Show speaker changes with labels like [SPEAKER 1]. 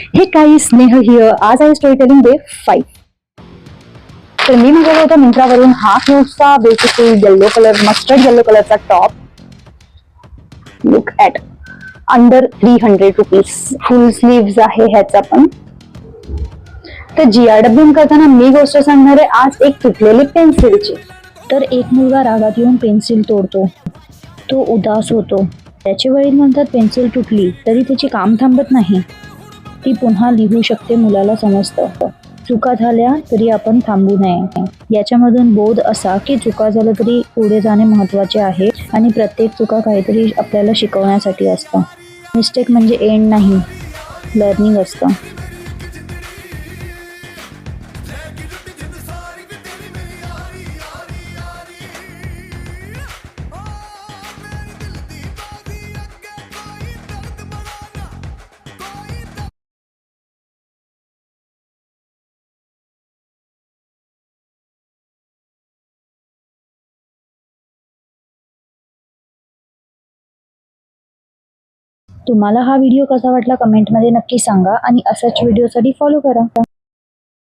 [SPEAKER 1] हे काही स्नेह हिअर. आज आहे स्टोरी टेलिंग डे 5. तर मी मागवला होता मिंत्रावरून हा क्यूटचा basically yellow colour, mustard yellow कलरचा top. Look at, under 300 rupees. Full sleeves आहे ह्याचा पण. तर GRW करताना मी गोष्ट सांगणार आहे आज एक तुटलेली पेन्सिलची. तर एक मुलगा रागात येऊन पेन्सिल तोडतो. तो उदास होतो. त्याचे वडील म्हणतात पेन्सिल तुटली तरी त्याची काम थांबत नाही. ती पुन्हा लिहू शकते. मुलाला समजतं चुका झाल्या तरी आपण थांबू नये. याच्यामधून बोध असा की चुका झाल्या तरी पुढे जाणे महत्त्वाचे आहे आणि प्रत्येक चुका काहीतरी आपल्याला शिकवण्यासाठी असतं. मिस्टेक म्हणजे एंड नाही, लर्निंग असतं. तुम्हाला हा व्हिडिओ कसा वाटला कमेंटमध्ये नक्की सांगा आणि असाच व्हिडिओसाठी फॉलो करा.